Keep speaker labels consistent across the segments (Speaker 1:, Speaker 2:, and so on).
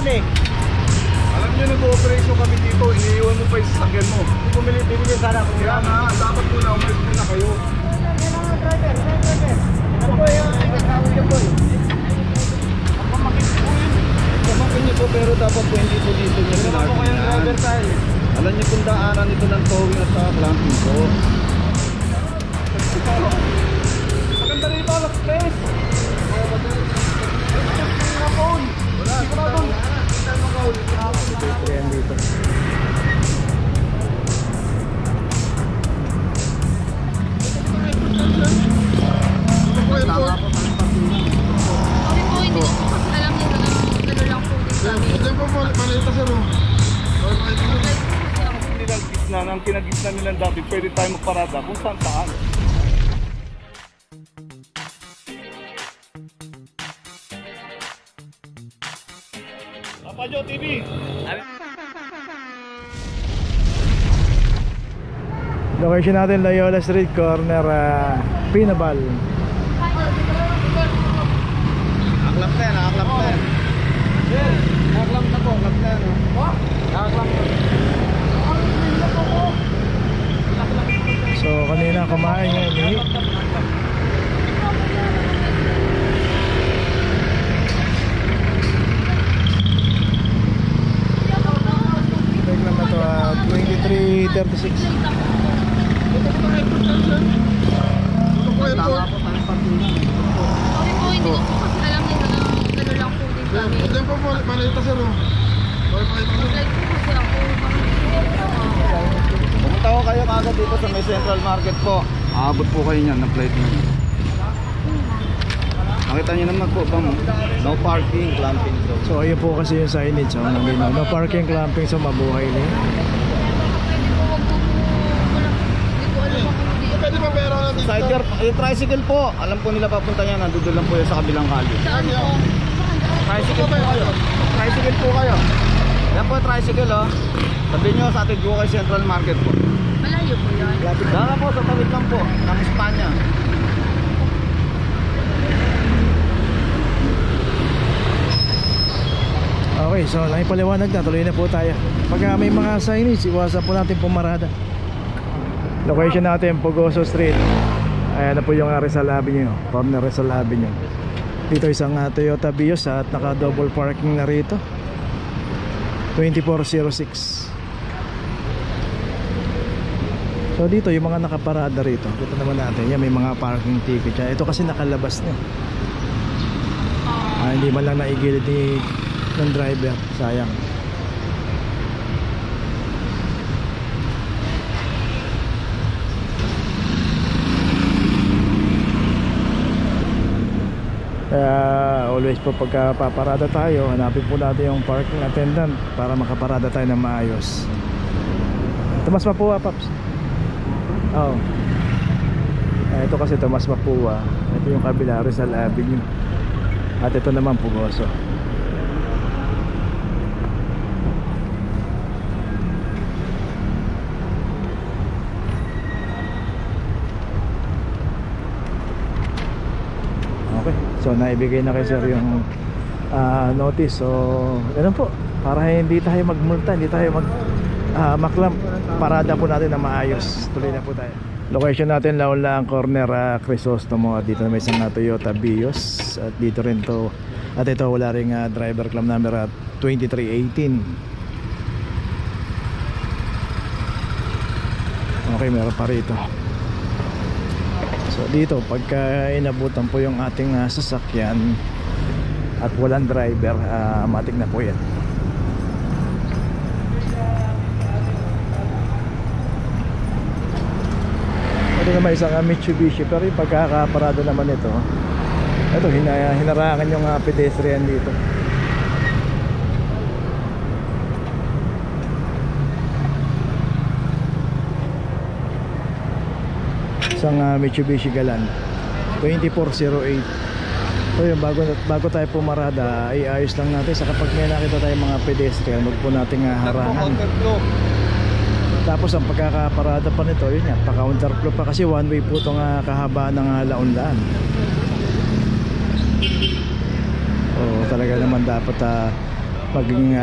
Speaker 1: yun eh.
Speaker 2: Alam nyo, nag-operation kami dito. Iniiwan mo pa yung sasakyan mo.
Speaker 1: Bumili sana ako.
Speaker 2: Kaya nga, dapat muna umalis na kayo.
Speaker 1: Ano po yung kasama niyo po?
Speaker 2: Kamakin niyo po, pero dapat po hindi po dito niya sinartin. Alam niyo kung daanan ito ng towing at saka clamping po. Maganda rin ito, alas space. Wala, sigurado.
Speaker 1: Ayan dito.
Speaker 2: Tama po,
Speaker 3: Kami po, hindi ko po kasi alam nila na ano lang po din kami.
Speaker 2: ito po, malita sir.
Speaker 3: Like po kasi ako.
Speaker 2: Ang kinagitna nilang dati, pwede tayo magparada kung saan saan. Papadyo TV!
Speaker 1: Location natin Loyola Street, corner Pinabal.
Speaker 2: Nakaklap na yan, nakaklap na yan. Sir, nakaklap na po, klap na yan. Nakaklap na.
Speaker 1: So kanina kumain niya ni lang na to 23:36.
Speaker 2: Tama po, tama po.
Speaker 3: Kami po, hindi ko po kasi alam nila na ano lang po din kami.
Speaker 2: Ito po, malita sir.
Speaker 3: Like po kasi ako.
Speaker 2: Pumunta ko kayo kagad dito sa may Central Market po. Aabot po kayo niyan, ng plate niyo. Nakita niyo naman po ba mo? No parking, clamping zone.
Speaker 1: So ayun po kasi yung signage no parking, clamping, so mabuhay na yun.
Speaker 3: Pwede po, wag po wala. Hindi ko alam ako hindi.
Speaker 2: Pwede pa pero Sidecar, yung tricycle po. Alam po nila papunta niya, nandun lang po yan sa kabilang kalye.
Speaker 3: Saan po?
Speaker 2: Tricycle po kayo. Tricycle po kayo. Yan po yung tricycle oh. Sabihin nyo sa atin po kay Central Market po.
Speaker 3: Malayo po yan.
Speaker 2: Dara po, sa tawid lang po. Ng Espanya.
Speaker 1: Okay, so nakipaliwanag na, tuloy na po tayo. Pag may mga signage, iwasan po natin pumarada. Location natin, Pugoso Street. Ayan na po yung Rizal Avenue, corner Rizal Avenue. Dito isang Toyota Vios at naka double parking na rito. 2406. So dito yung mga nakaparada rito. Dito naman natin, yan may mga parking ticket yan. Ito kasi nakalabas na. Hindi man lang naigilid ng driver, sayang. Kaya always po pagka paparada tayo, hanapin po natin yung parking attendant para makaparada tayo ng maayos. Tomas Mapua, Paps. Oh. Ito kasi Tomas Mapua. Ito yung kabila, Rizal Avenue. At ito naman Pugoso. Okay, so naibigay na kay sir yung notice. So ganun po, para hindi tayo magmulta, hindi tayo maklam, parada po natin na maayos. Tuloy na po tayo. Location natin Laon-Laang corner Crisostomo. At dito na may isang Toyota Vios. At dito rin to. At ito wala ring driver clam number 2318. Okay, meron pa rito. So dito pagka inabutan po yung ating sasakyan at walang driver, matik na po yan. Ito naman isang Mitsubishi, pero yung pagkakaparada naman ito hinarangan yung pedestrian dito. Isang Mitsubishi Galant 2408. So yun, bago tayo pumarada, iayos lang natin sa kapag may nakita tayong mga pedestrian, huwag po nating harangan. Tapos ang pagkakaparada pa nito, yun yan, pa-counterflow pa kasi one way po itong kahabaan ng Laon-Laang. So talaga naman dapat maging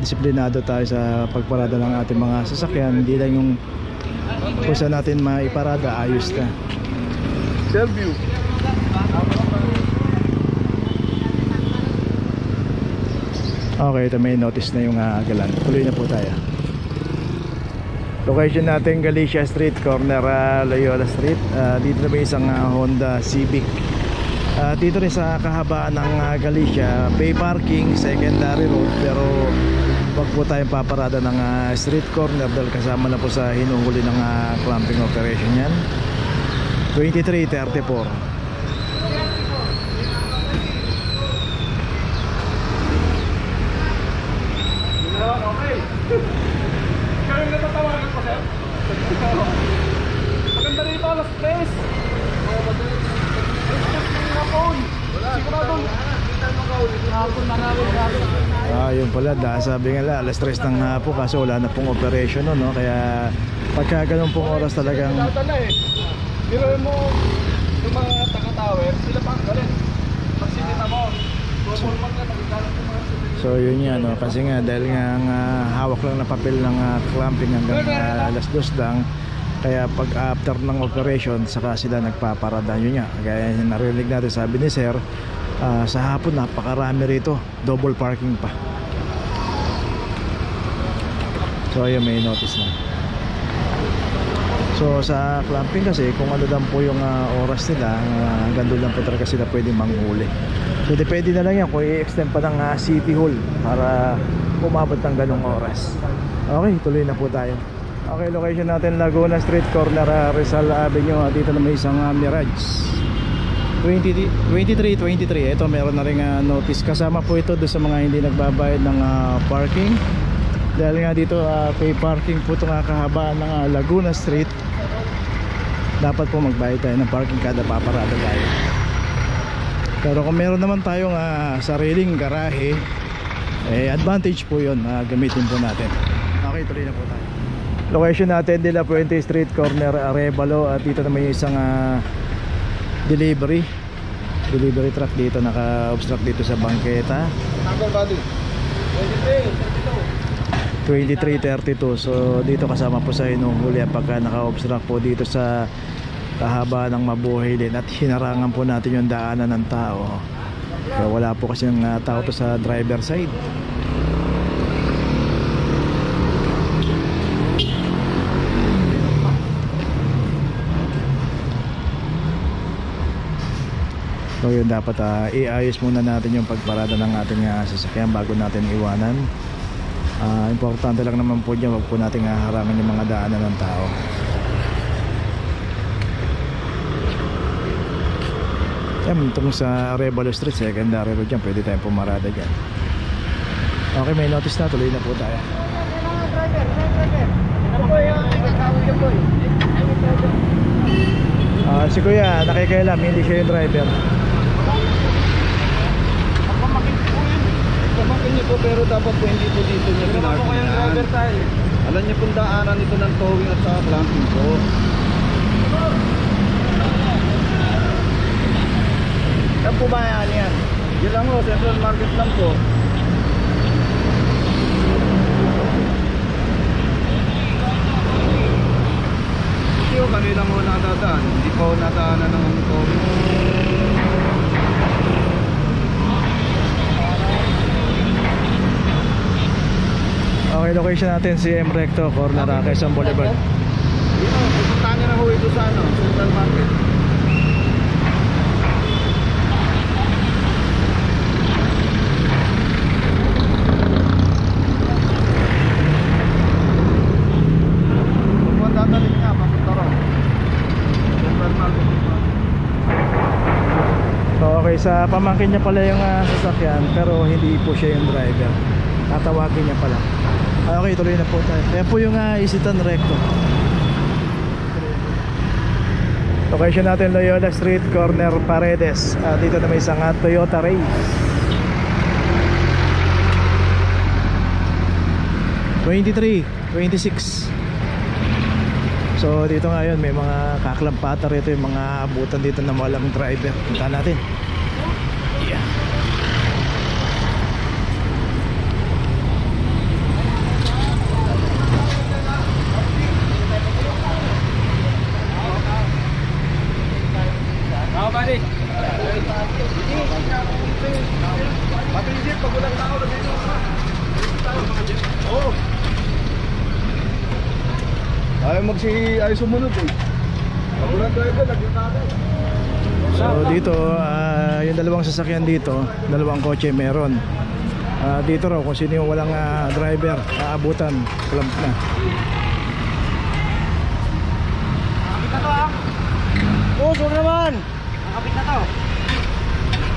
Speaker 1: disiplinado tayo sa pagparada ng ating mga sasakyan. Hindi lang yung kung saan natin maiparada, ayos na.
Speaker 2: Selview.
Speaker 1: Okay, ito may notice na yung galan. Tuloy na po tayo. Location natin Galicia Street, corner Loyola Street. Dito na may isang Honda Civic. Dito rin sa kahabaan ng Galicia, pay parking, secondary road, pero wag po tayong paparada ng street corner dahil kasama na po sa hinuhuli ng clamping operation yan. 2334.
Speaker 2: Okay. Kaya yung natatawagan ko, sir? Maganda rito, alas 3.
Speaker 1: Yun pala, sabi nga alas 3 ng hapon kaso wala na pong operation no? Kaya pagka ganun pong oras talagang
Speaker 2: Pero mo, yung mga taga-tower, sila pang galit. Pag sinita mo, formal na magagalang yung mga sinita.
Speaker 1: so yun yan no? Kasi nga dahil nga hawak lang na papel ng clamping hanggang alas 2 lang. Kaya pag after ng operation saka sila nagpaparada. Yun nga, kaya narinig natin sabi ni sir, sa hapon napakarami rito, double parking pa. So ayun, may notice na. So sa clamping kasi kung ano lang po yung oras nila, hanggang doon lang po talaga sila pwedeng manghuli. So depende na lang yan kung i-extend pa ng City Hall para umabot ng ganong oras. Okay, tuloy na po tayo. Okay, location natin Laguna Street, corner Rizal Avenue. Dito na may isang Mirage 2323. Ito meron na rin notice. Kasama po ito doon sa mga hindi nagbabayad ng parking. Dahil nga dito pay parking po itong kahabaan ng Laguna Street. Dapat po magbayad tayo ng parking kada paparada tayo. Pero kung meron naman tayong sariling garahe, advantage po yun, gamitin po natin. Okay, tuloy na po tayo. Location natin De La Puente Street, corner Arevalo. At dito naman yung isang delivery truck dito, naka-obstruct dito sa bangketa.
Speaker 2: Number body
Speaker 1: 2332. So dito kasama po sa hinuhuli pagka naka-obstruct po dito sa kahaba ng Mabuhay Lane. At hinarangan po natin yung daanan ng tao. Kaya wala po kasi ng tao to sa driver side. So yun, dapat iayos muna natin yung pagparada ng ating sasakyan bago natin iwanan. Importante lang naman po dyan, wag po natin harangan yung mga daanan ng tao. Yan, itong sa Arevalo Street, secondary road dyan, pwede tayong pumarada dyan. Okay, may notice na, tuloy na po tayo. Si kuya, nakikailam, hindi siya yung driver.
Speaker 2: Pamakin niyo po, pero dapat po hindi po dito niya pinarkingan. Alam niyo kung daanan ito ng towing at saka clamping po. Saan po ba yan? Yan lang po, Central Market lang po. Hindi po, kanila mo natadaan. Hindi po nataanan ng towing.
Speaker 1: Okay, location natin CM Recto, corner Quezon Boulevard.
Speaker 2: Pupuntahan niyo na ho ito sa Central Market. Pupunta talik nga, papunta ron. Central Market.
Speaker 1: So, okay, sa pamangkin niya pala yung sasakyan, pero hindi po siya yung driver. Tatawagin niya pala. Okay, tuloy na po tayo. Kaya po yung Isitan Recto. Location natin Loyola Street, corner Paredes. Dito na may isang Toyota Race 2326. So dito ngayon may mga kaklampata rito, yung mga abutan dito na walang driver. Punta natin. Yeah.
Speaker 2: pag walang tao, lagay mo ka. Oo. Ayaw sumunod eh. Pag walang driver, lagay tayo.
Speaker 1: So dito, yung dalawang sasakyan dito, dalawang kotse meron. Dito raw kung sino yung walang driver, aabutan, clamp na.
Speaker 4: Nakapit na to ah. Oo, sure naman. Nakapit na to.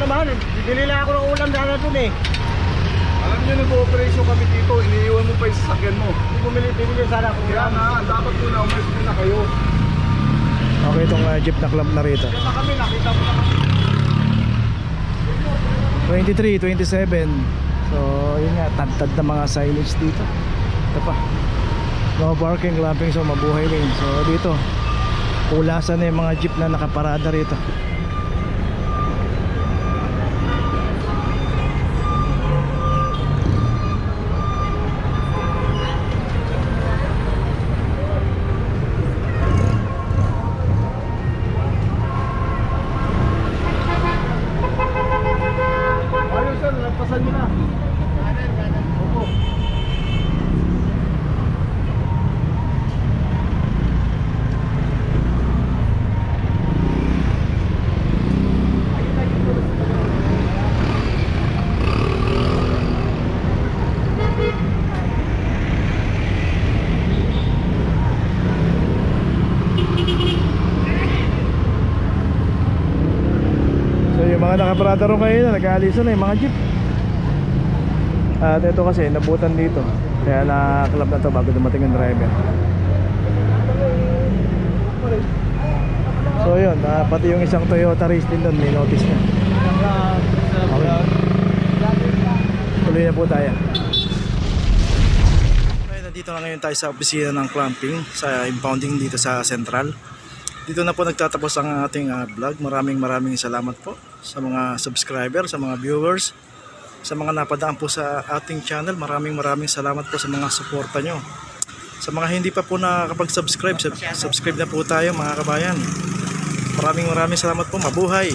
Speaker 4: Naman, bibili lang ako ng ulam sana dun eh.
Speaker 2: Alam nyo, nag-operation kami dito, iniiwan mo pa yung sasakyan mo.
Speaker 4: Bibili sana ako
Speaker 2: Kaya
Speaker 4: ulam.
Speaker 2: nga, dapat muna, umalis muna kayo.
Speaker 1: Okay, itong jeep na clamp na rito.
Speaker 4: Kaya kami, nakita mo na kami.
Speaker 1: 23, 27. So yun nga, tad-tad na mga signage dito. Ito pa, no parking, clamping, so mabuhay rin. So dito, kulasan na yung mga jeep na nakaparada rito.
Speaker 2: Ayun sir, nagpasan nyo na. Opo.
Speaker 1: So yung mga nakaparada ron ngayon na nag-aalisan na yung mga jeep. At ito kasi nabutan dito, kaya na-club na to bago dumating yung driver. So yun, pati yung isang Toyota race din doon, may notice na. Okay. Tuloy na po tayo. Okay, nandito na ngayon tayo sa opisina ng clamping, sa impounding dito sa Central. Dito na po nagtatapos ang ating vlog. Maraming salamat po sa mga subscriber, sa mga viewers, sa mga napadaan po sa ating channel. Maraming salamat po sa mga suporta nyo. Sa mga hindi pa po nakakapag-subscribe, subscribe na po tayo mga kabayan. Maraming salamat po. Mabuhay!